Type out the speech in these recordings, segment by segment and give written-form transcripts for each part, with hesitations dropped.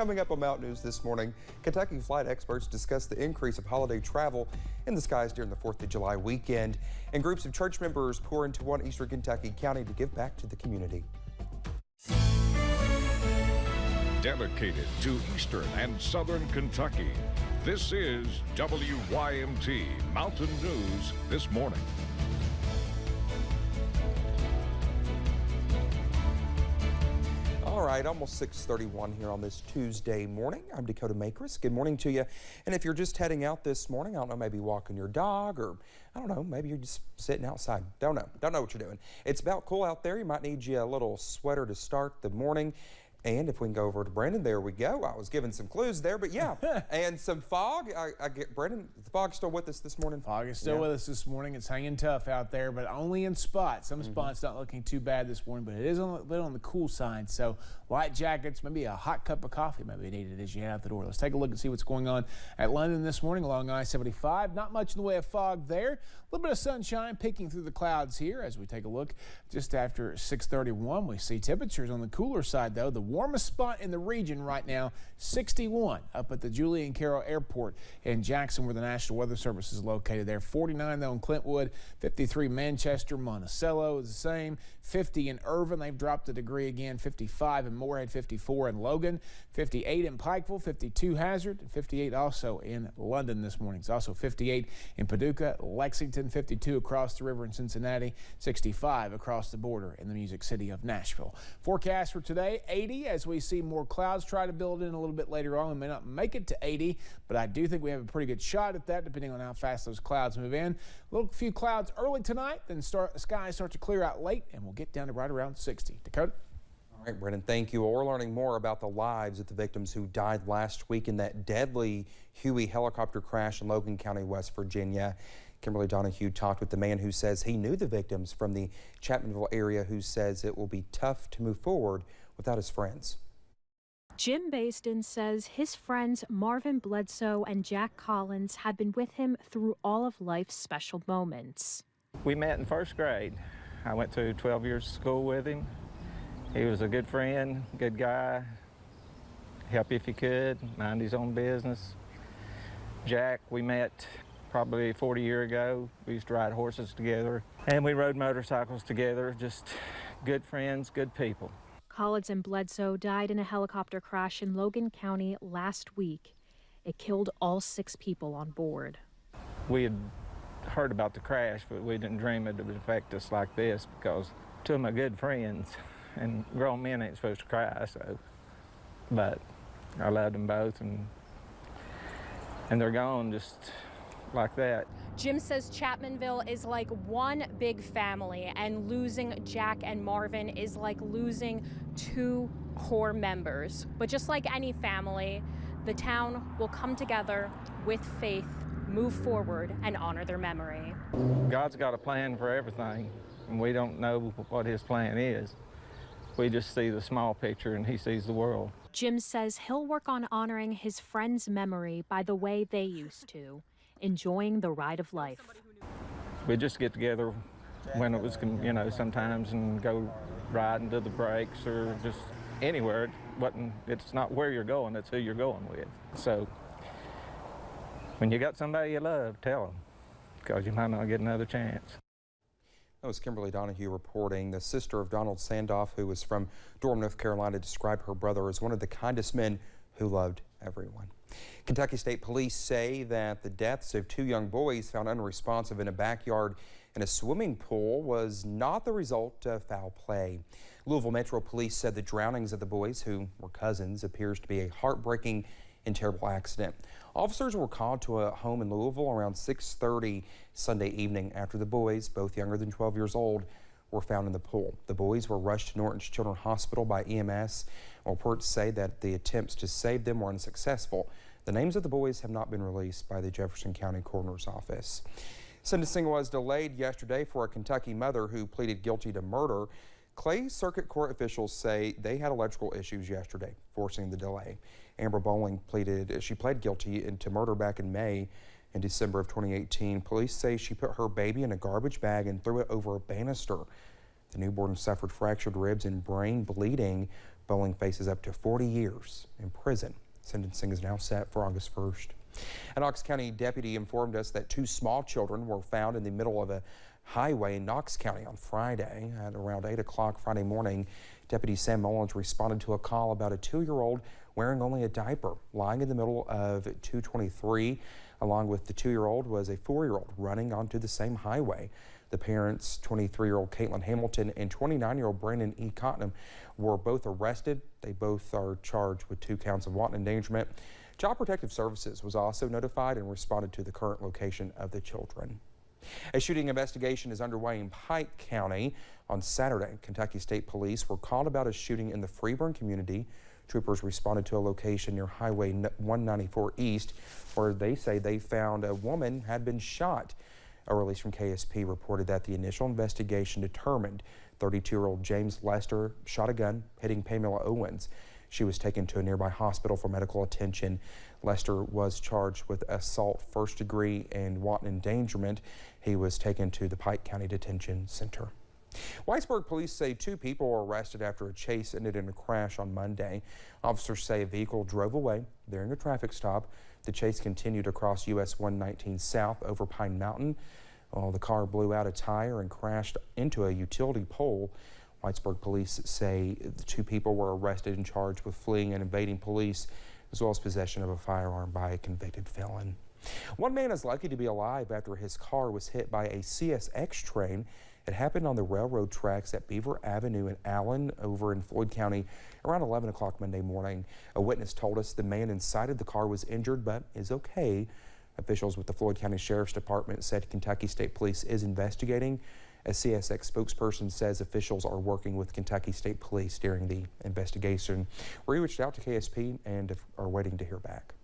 Coming up on Mountain News this morning, Kentucky flight experts discuss the increase of holiday travel in the skies during the 4th of July weekend, and groups of church members pour into one eastern Kentucky county to give back to the community. Dedicated to eastern and southern Kentucky, this is WYMT Mountain News this morning. All right, almost 6:31 here on this Tuesday morning. I'm Dakota Makris. Good morning to you. And if you're just heading out this morning, I don't know, maybe walking your dog, or I don't know, maybe you're just sitting outside. Don't know what you're doing. It's about cool out there. You might need you a little sweater to start the morning. And if we can go over to Brandon, there we go. I was giving some clues there, but yeah. And some fog. I get Brandon, the fog's still with us this morning? Fog is still with us this morning. It's hanging tough out there, but only in spots. Some spots not looking too bad this morning, but it is a bit on the cool side. So light jackets, maybe a hot cup of coffee might be needed as you head out the door. Let's take a look and see what's going on at London this morning along I-75. Not much in the way of fog there. A little bit of sunshine peeking through the clouds here as we take a look just after 6:31. We see temperatures on the cooler side, though. The warmest spot in the region right now, 61 up at the Julian Carroll Airport in Jackson, where the National Weather Service is located there. 49 though in Clintwood, 53 Manchester. Monticello is the same. 50 in Irvin. They've dropped a degree again. 55 in Moorhead, 54 in Logan, 58 in Pikeville, 52 Hazard, and 58 also in London this morning. It's also 58 in Paducah, Lexington, 52 across the river in Cincinnati, 65 across the border in the Music City of Nashville. Forecast for today, 80 as we see more clouds try to build in a little bit later on. We may not make it to 80, but I do think we have a pretty good shot at that depending on how fast those clouds move in. A few clouds early tonight, then the skies start to clear out late, and we'll get down to right around 60. Dakota? All right, Brendan, thank you. Well, we're learning more about the lives of the victims who died last week in that deadly Huey helicopter crash in Logan County, West Virginia. Kimberly Donahue talked with the man who says he knew the victims from the Chapmanville area, who says it will be tough to move forward without his friends. Jim Baston says his friends Marvin Bledsoe and Jack Collins have been with him through all of life's special moments. We met in first grade. I went to 12 years of school with him. He was a good friend, good guy, help if he could, mind his own business. Jack, we met probably 40 years ago. We used to ride horses together, and we rode motorcycles together, just good friends, good people. Collins and Bledsoe died in a helicopter crash in Logan County last week. It killed all 6 people on board. We had heard about the crash, but we didn't dream it would affect us like this, because two of my good friends, and grown men ain't supposed to cry, so. But I loved them both, and they're gone just like that. Jim says Chapmanville is like one big family, and losing Jack and Marvin is like losing 2 core members. But just like any family, the town will come together with faith, move forward, and honor their memory. God's got a plan for everything, and we don't know what his plan is. We just see the small picture, and he sees the world. Jim says he'll work on honoring his friend's memory by the way they used to, enjoying the ride of life. We just get together when it was, sometimes, and go riding to the breaks or just anywhere. It's not where you're going, it's who you're going with. So when you got somebody you love, tell them, because you might not get another chance. That was Kimberly Donahue reporting. The sister of Donald Sandoff, who was from Durham, North Carolina, described her brother as one of the kindest men who loved everyone. Kentucky State Police say that the deaths of 2 young boys found unresponsive in a backyard in a swimming pool was not the result of foul play. Louisville Metro Police said the drownings of the boys, who were cousins, appears to be a heartbreaking and terrible accident. Officers were called to a home in Louisville around 6:30 Sunday evening after the boys, both younger than 12 years old, were found in the pool. The boys were rushed to Norton's Children's Hospital by EMS. Reports say that the attempts to save them were unsuccessful. The names of the boys have not been released by the Jefferson County Coroner's Office. Sentencing was delayed yesterday for a Kentucky mother who pleaded guilty to murder. Clay Circuit Court officials say they had electrical issues yesterday, forcing the delay. Amber Bowling pled guilty to murder back in May. In December of 2018, police say she put her baby in a garbage bag and threw it over a banister. The newborn suffered fractured ribs and brain bleeding. Bowling faces up to 40 years in prison. Sentencing is now set for August 1st. An Knox County deputy informed us that 2 small children were found in the middle of a highway in Knox County on Friday. At around 8 o'clock Friday morning, Deputy Sam Mullins responded to a call about a 2-year-old wearing only a diaper lying in the middle of 223. Along with the 2-year-old was a 4-year-old running onto the same highway. The parents, 23-year-old Caitlin Hamilton and 29-year-old Brandon E. Cottonham, were both arrested. They both are charged with 2 counts of wanton endangerment. Child Protective Services was also notified and responded to the current location of the children. A shooting investigation is underway in Pike County. On Saturday, Kentucky State Police were called about a shooting in the Freeburn community. Troopers responded to a location near Highway 194 East where they say they found a woman had been shot. A release from KSP reported that the initial investigation determined 32-year-old James Lester shot a gun, hitting Pamela Owens. She was taken to a nearby hospital for medical attention. Lester was charged with assault first degree and wanton endangerment. He was taken to the Pike County Detention Center. Whitesburg police say 2 people were arrested after a chase ended in a crash on Monday. Officers say a vehicle drove away during a traffic stop. The chase continued across US 119 South over Pine Mountain. The car blew out a tire and crashed into a utility pole. Whitesburg police say the 2 people were arrested and charged with fleeing and evading police, as well as possession of a firearm by a convicted felon. One man is lucky to be alive after his car was hit by a CSX train. It happened on the railroad tracks at Beaver Avenue in Allen over in Floyd County around 11 o'clock Monday morning. A witness told us the man inside of the car was injured but is okay. Officials with the Floyd County Sheriff's Department said Kentucky State Police is investigating. A CSX spokesperson says officials are working with Kentucky State Police during the investigation. We reached out to KSP and are waiting to hear back.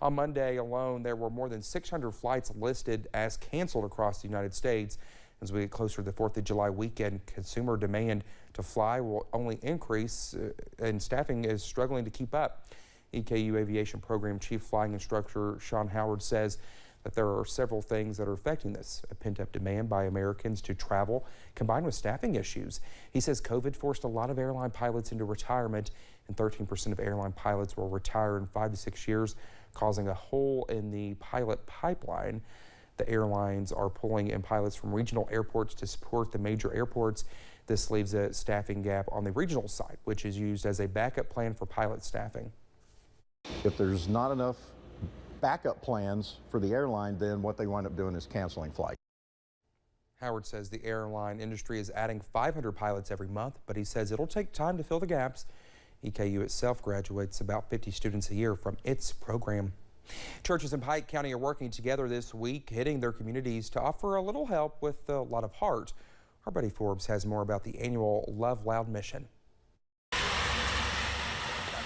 On Monday alone, there were more than 600 flights listed as canceled across the United States. As we get closer to the 4th of July weekend, consumer demand to fly will only increase and staffing is struggling to keep up. EKU Aviation Program Chief Flying Instructor Sean Howard says that there are several things that are affecting this. A pent-up demand by Americans to travel combined with staffing issues. He says COVID forced a lot of airline pilots into retirement, and 13% of airline pilots will retire in 5 to 6 years, causing a hole in the pilot pipeline. The airlines are pulling in pilots from regional airports to support the major airports. This leaves a staffing gap on the regional side, which is used as a backup plan for pilot staffing. If there's not enough backup plans for the airline, then what they wind up doing is canceling flights. Howard says the airline industry is adding 500 pilots every month, but he says it'll take time to fill the gaps. EKU itself graduates about 50 students a year from its program. Churches in Pike County are working together this week, hitting their communities to offer a little help with a lot of heart. Our buddy Forbes has more about the annual Love Loud mission.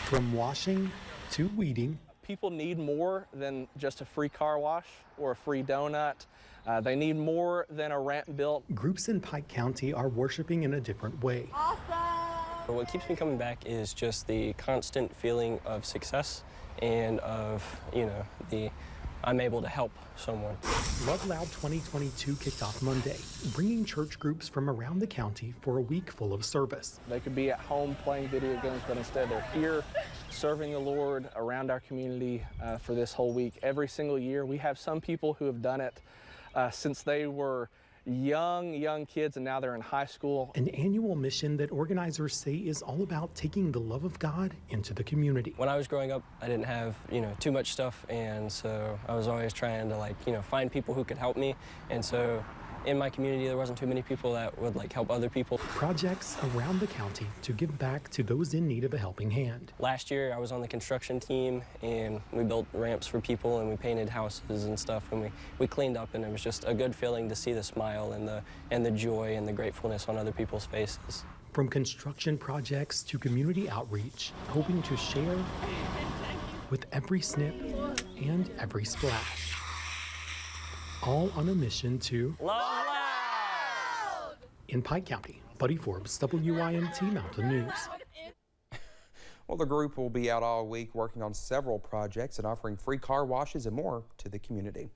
From washing to weeding. People need more than just a free car wash or a free donut. They need more than a ramp built. Groups in Pike County are worshiping in a different way. Awesome! What keeps me coming back is just the constant feeling of success and of, I'm able to help someone. Love Loud 2022 kicked off Monday, bringing church groups from around the county for a week full of service. They could be at home playing video games, but instead they're here serving the Lord around our community for this whole week. Every single year, we have some people who have done it since they were young kids, and now they're in high school. An annual mission that organizers say is all about taking the love of God into the community. When I was growing up, I didn't have, too much stuff, and so I was always trying to find people who could help me. And so in my community, there wasn't too many people that would help other people. Projects around the county to give back to those in need of a helping hand. Last year, I was on the construction team, and we built ramps for people, and we painted houses and stuff, and we cleaned up, and it was just a good feeling to see the smile and the joy and the gratefulness on other people's faces. From construction projects to community outreach, hoping to share with every snip and every splash. All on a mission to Love Loud! In Pike County, Buddy Forbes, WYMT Mountain News. Well, the group will be out all week working on several projects and offering free car washes and more to the community.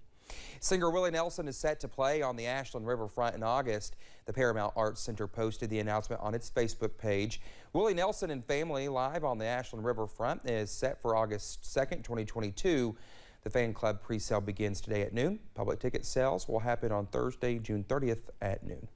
Singer Willie Nelson is set to play on the Ashland Riverfront in August. The Paramount Arts Center posted the announcement on its Facebook page. Willie Nelson and Family live on the Ashland Riverfront is set for August 2nd, 2022. The fan club pre-sale begins today at noon. Public ticket sales will happen on Thursday, June 30th at noon.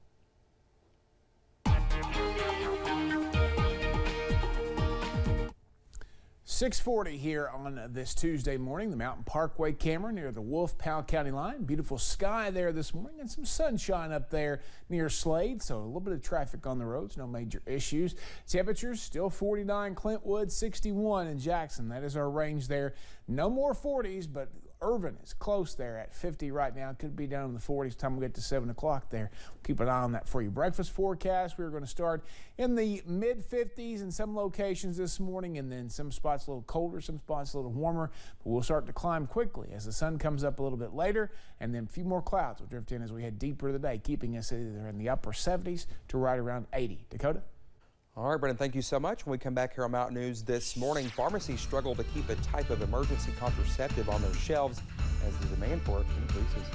6:40 here on this Tuesday morning. The Mountain Parkway camera near the Wolf-Powell County line. Beautiful sky there this morning and some sunshine up there near Slade. So a little bit of traffic on the roads, no major issues. Temperatures still 49 Clintwood, 61 in Jackson. That is our range there. No more 40s, but Irvin is close there at 50 right now. Could be down in the 40s time we get to 7 o'clock there. Keep an eye on that for you. Breakfast forecast, we're going to start in the mid-50s in some locations this morning, and then some spots a little colder, some spots a little warmer. But we'll start to climb quickly as the sun comes up a little bit later, and then a few more clouds will drift in as we head deeper into the day, keeping us either in the upper 70s to right around 80. Dakota? All right, Brendan, thank you so much. When we come back here on Mountain News this morning, pharmacies struggle to keep a type of emergency contraceptive on their shelves as the demand for it increases.